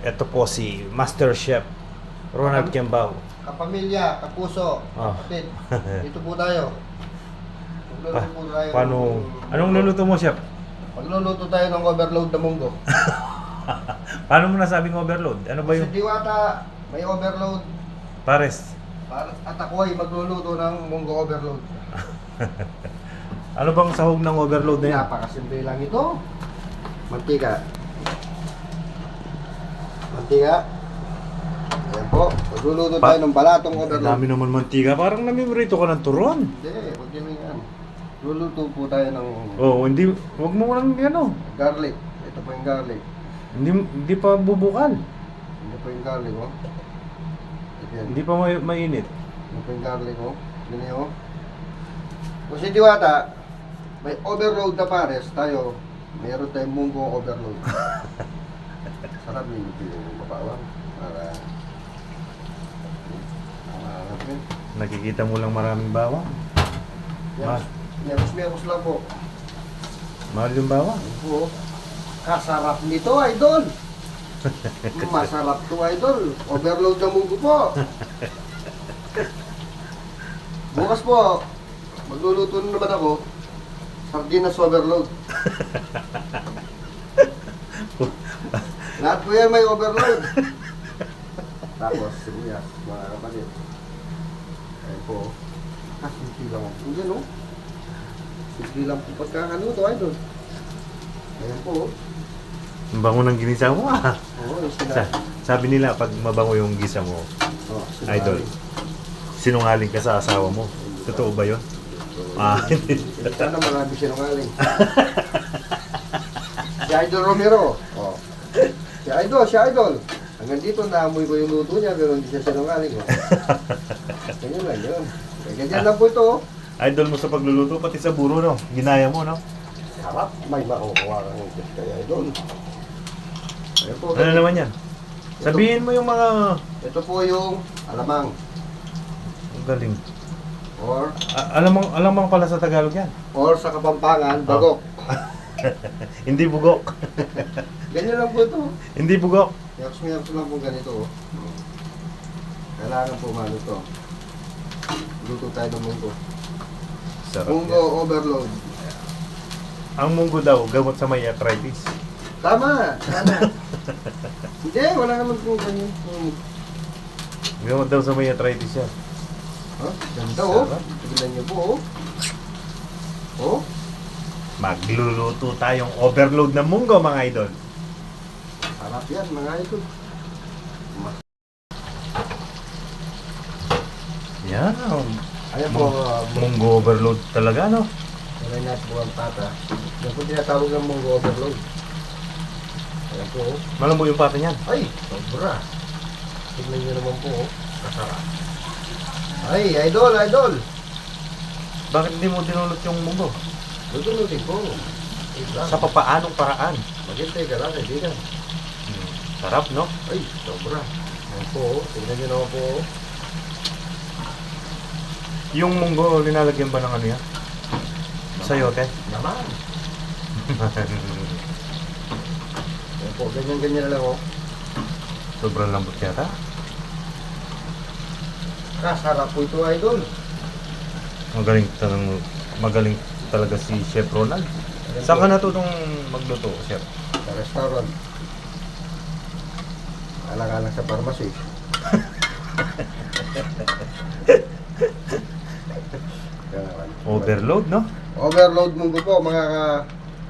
Ito po si Master Chef Ronald Kiambao. Kapamilya, kapuso, Ah. kapatid. Dito po tayo. Magluluto po tayo. Paano? Anong luluto mo, Chef? Magluluto tayo ng overload na munggo. Paano mo nasabing overload? Ano ba Sa yung Diwata, may overload. pares? At ako ay magluluto ng munggo overload. Ano bang sahog ng overload na yan? Napakasimple lang ito. Mantika. Mantika. Ayan po. Magluluto tayo ng balatong Ang overload. dami naman mantika. Parang namimrito ka ng turon. Hindi, huwag nyo yan. Luluto po tayo ng Oh, hindi. Wag mo lang ano. garlic. Ito po yung garlic. Hindi pa bubukal. Ito po yung garlic, oh. Ayan. Hindi pa mainit. Ito po yung garlic, oh. Ganyan, oh. Kung si Diwata, may overload na pares tayo. Meron tayong munggo overload. Sarap yung mabawang. Para natin. Nakikita mo lang maraming bawang. Meros lang po. Mahal yung bawang. Ayan po. Kasarap nito, idol. Masarap to, idol. Overload na munggo po. Bukas po, magluluto na naman ako. Sardinas overload. Lahat po yan may overload. Tapos, sibuyas, mga kapatid. Ayan po. Simple lang ako. Hindi, no? Simple lang po pagkakaluto, idol. Ayan po. Ang bango ng ginisa mo ah. Oo, yung sinabi. Sabi nila pag mabango yung gisa mo, Oh, idol, sinungaling ka sa asawa mo. Totoo ba yun? Ah, hindi. Sana marami sinungaling. Si Idol Romero. Oh. Si Idol. Hanggang dito naamoy ko yung luto niya pero hindi siya sinungaling. Oh. Ganyan lang yun. Ganyan lang po ito. Oh. Idol mo sa pagluluto, pati sa buro, no? Ginaya mo, no? Sarap. May makukuha kang tip kay Idol. Ayan po. Ano naman yan? Sabihin mo yung mga... Ito po yung alamang. Ang galing. Or Alamang pala sa Tagalog yan. sa Kapampangan, bagok. Hindi bugok. Ganyan lang po ito. Hindi bugok. Yaps lang po ganito. Oh. Kailangan po mano to. Luto tayo ng munggo. Sarap Munggo yan. overload. Ang munggo daw, gamot sa may arthritis. Tama! Hindi, wala naman po ganyan. Gamot daw sa may arthritis yan. Huh? Ganda oh. Sarap. Tignan niyo po oh. Oh, Magluluto tayong overload ng munggo, mga idol. sarap yan mga idol. Yan. Ayan po, Munggo overload talaga, no? meron natin po ang pata. Yan po tinatawag ng munggo overload. Ayan po oh. Malam mo yung pata niyan. Ay, sobra. Tignan niyo naman po oh. Kasarap. Ay, idol. Bakit hindi mo dinulot yung munggo? Lutunutin ko. Sa papaanong paraan? Maghintay ka lang, kaibigan. Sarap, no? Ay, sobra. Ayan po, tignan nyo naman po. Yung munggo, linalagyan ba ng ano yan? Sayote? Naman. Ayan po, ganyan-ganyan na lang oh. Sobrang lambot yata. Kasarap po ito, idol. Magaling talaga si Chef Ronald. Saan ka natutong magluto, Chef? Sa restaurant. Alang-alang sa pharmacy. Overload, no? Overload munggo po, mga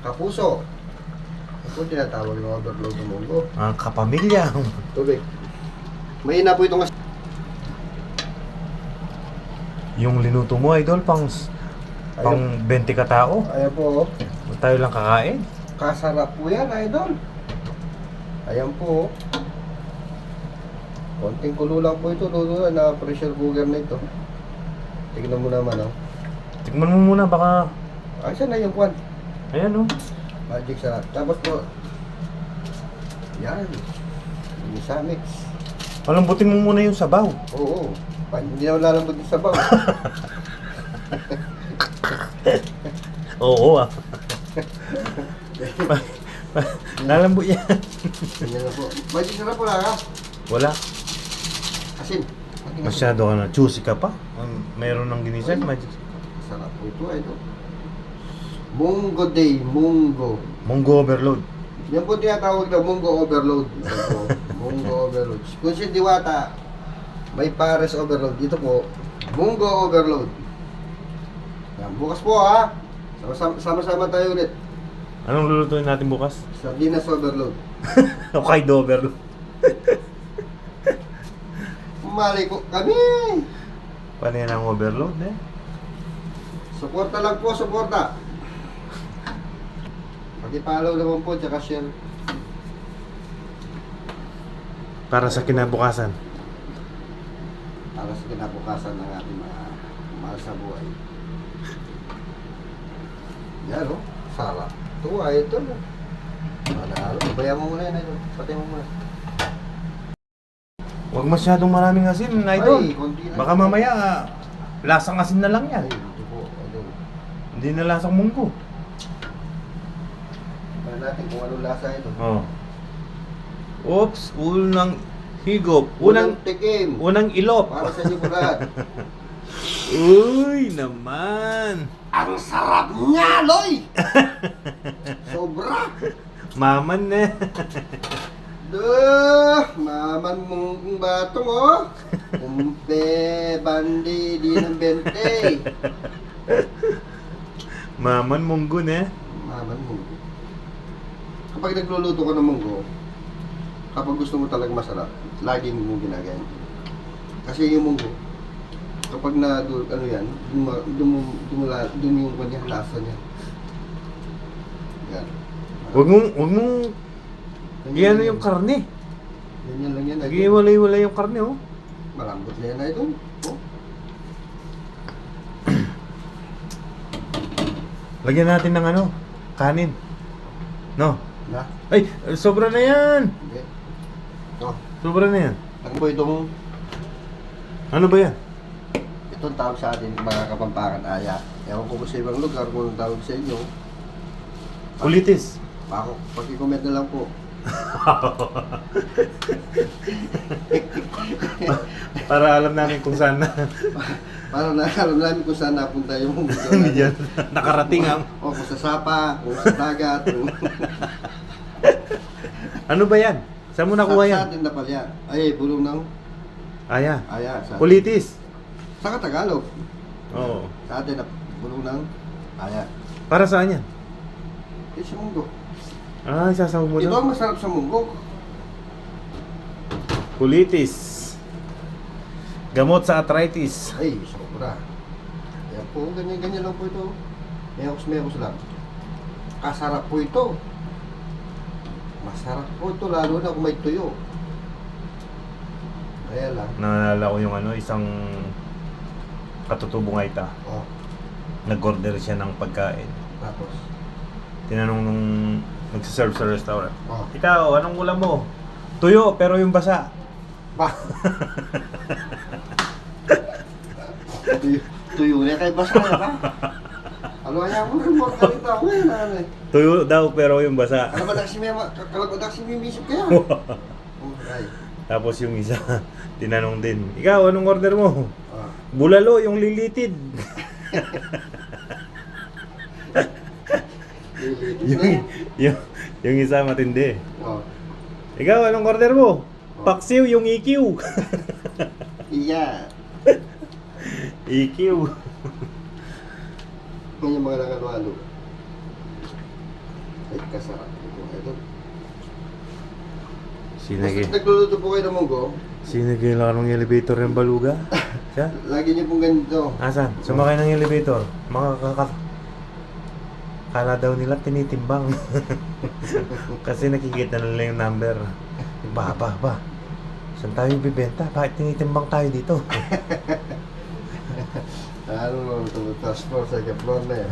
kapuso. Ito po tinatawag ng overload ng munggo. Ang kapamilya. Tubig. Mahina po itong Yung linuto mo, idol, pang 20 katao. Ayan po, oh. Tayo lang kakain. Kasarap po yan, idol. Ayan po. Konting kulo lang po ito. Luto na pressure cooker na ito. Tignan mo naman, oh. Tikman mo muna, baka... Ay, saan na yung kwan? Ayan, oh. Magic sarap. Tapos po, yan. Isa mix. Palambutin mo muna yung sabaw. Oo. Hindi naman lalambot yung sabaw. Oo, ah. Lalambot yan. Ganyan na po. Magic sarap po lang ha. Wala. Asin. Masyado ka na. Juicy ka pa. Mayroon ng ginisay. Magic. Sarap po ito. Ito. Munggo day. Munggo. Munggo overload. Yan po tinatawag na munggo overload. Ito po. Munggo overload. Kung si Diwata, may pares overload. Dito po, munggo overload. Yan. Bukas po ha. Sama-sama tayo ulit. Anong lulutuin natin bukas? Sardinas overload. Hokkaido overload. Mali ko kami. Paano yan ang overload eh? Suporta lang po, suporta. Pag-follow naman po, tsaka share. Para sa kinabukasan. Para sa kinabukasan ng ating mga mahal sa buhay. Yan o, sarap. Tuwa ito. Manalo, bayan mo muna yan. Patay mo muna. Huwag masyadong maraming asin, idol. Ay, konti na. Baka mamaya, lasang asin na lang yan. Ay, ito po, idol. Hindi na lasang munggo. Tignan natin kung anong lasa ito. Oh. Oops, unang higop. Unang tikim. Unang ilop. Para sa inyo po lahat. Uy, naman. Ang sarap niya, Loy! Sobra! Maman eh. Duh! Maman mong batong, oh! Umpe, bandi, di ng bente. Maman munggo eh. Maman munggo. Kapag nagluluto ka ng munggo, kapag gusto mo talaga masarap, laging mo ginagayan. Kasi yung munggo, kapag na, ano yan, dumi yung kanya, lasa niya. Yan. Huwag mong iyan yung karne. Ganyan lang yan. Nag-iwalay-walay yung karne, oh. Malambot na yan, idol. Oh. Lagyan natin ng ano, kanin. No? Na? Ay, sobra na yan. Okay. Oh. Sobra na yan. Ano po itong, Ano ba yan? itong tawag sa atin, mga Kapampangan Aya. Ewan ko sa ibang lugar kung anong tawag sa inyo. Ulitis. Ako, pag-i-comment na lang po. Para alam namin kung saan na. Para alam namin kung saan napunta yung video Diyan, nakarating ang. O kung sa sapa, kung sa dagat. Kung... Ano ba yan? Saan mo nakuha Sa yan? atin na pala yan. Ay, bulong ng Aya. Aya. Sa, Ulitis. sa Tagalog. Oo. Sa atin na bulong ng Aya. Para saan yan? Eh, sa munggo. Ah, sasaw mo Ito daw. ang masarap sa munggo. Ulitis. Gamot sa arthritis. Ay, sobra. Ayan po, ganyan-ganyan lang po ito. Mekos lang. Kasarap po ito. Masarap po ito, lalo na kung may tuyo. Ayan lang. Naalala ko yung ano, isang katutubong Aita. Oh, Nag-order siya ng pagkain. tapos. Tinanong nung nagsiserve sa restaurant. Oh. Ikaw, anong ulam mo? Tuyo, pero yung basa. Ba? tuyo na kay basa na ba? Ano kaya mo rin mo kalita ko yun, ano eh. Tuyo daw, pero yung basa. Alam mo na kasi mimisip kaya. Oh, ay. Tapos yung isa, tinanong din, ikaw, anong order mo? Ah. Bulalo, yung lilitid. yung isa matindi. Oh. Ikaw, anong order mo? Paksiw, yung EQ. Iya. EQ. Yan yung mga nakalo-halo. Ay, kasarap ito. Ito. Sinagi. Basta nagluluto po kayo ng munggo, Sinagi lang ng elevator yung baluga. Siya? lagi niyo pong ganito. Asan? Sumakay ng elevator. Kala daw nila tinitimbang. Kasi nakikita nila yung number. Ba. Saan tayo bibenta? Bakit tinitimbang tayo dito? Ano, first floor, second floor na yan.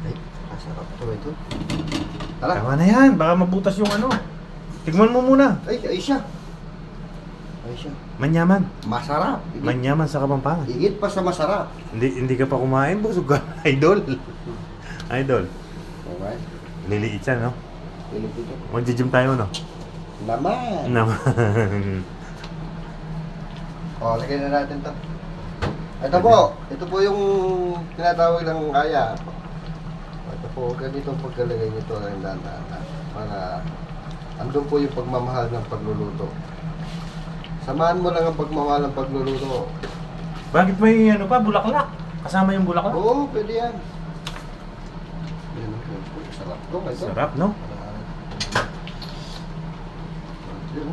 Ay, kasarap ito. Tara. Tama na yan. Baka mabutas yung ano. Tigman mo muna. Ay siya. Ay siya. Manyaman. Masarap. Manyaman sa Kapampangan. Higit pa sa masarap. Hindi ka pa kumain. Busog ka. Idol. Idol. Okay. Liliit siya, no? Pilipito. Mag-gym tayo, no? Naman. Naman. O, lagay na natin to. Ito po. Ito po yung tinatawag ng kaya. Ito po, ganito ang pagkalagay nito ng dahan-dahan. Para andun po yung pagmamahal ng pagluluto. Samahan mo lang ang pagmamahal ng pagluluto. Bakit may ano pa, bulaklak? Kasama yung bulaklak? Oo, pwede yan. Yan, sarap to. Ito. Sarap, no? Yun.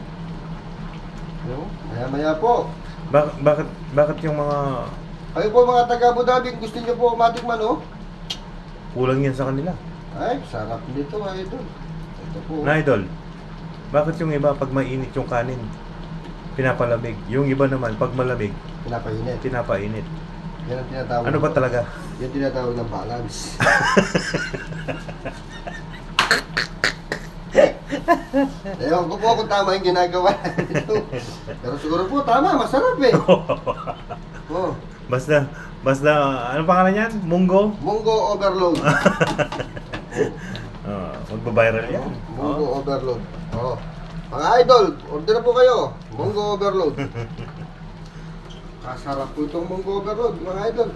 Yun. Maya-maya po. Bakit yung mga Kayo po mga taga Abu Dhabi, gusto niyo po matikman, oh? kulang yan sa kanila? Ay, sarap nito, idol. Ito po. Na idol, bakit yung iba pag mainit yung kanin, pinapalamig? Yung iba naman, pag malamig, Pinapainit. pinapainit. Yan ang tinatawag. Ano ba talaga? Yan tinatawag ng balance. Ewan ko po kung tama yung ginagawa nito. Pero siguro po tama, masarap eh. Oh, Basta, ano pangalan yan? Munggo? Munggo overload. Magbabiral yan. Munggo overload. Oh. Mga idol, order na po kayo. Munggo overload. Kasarap po itong munggo overload, mga idol.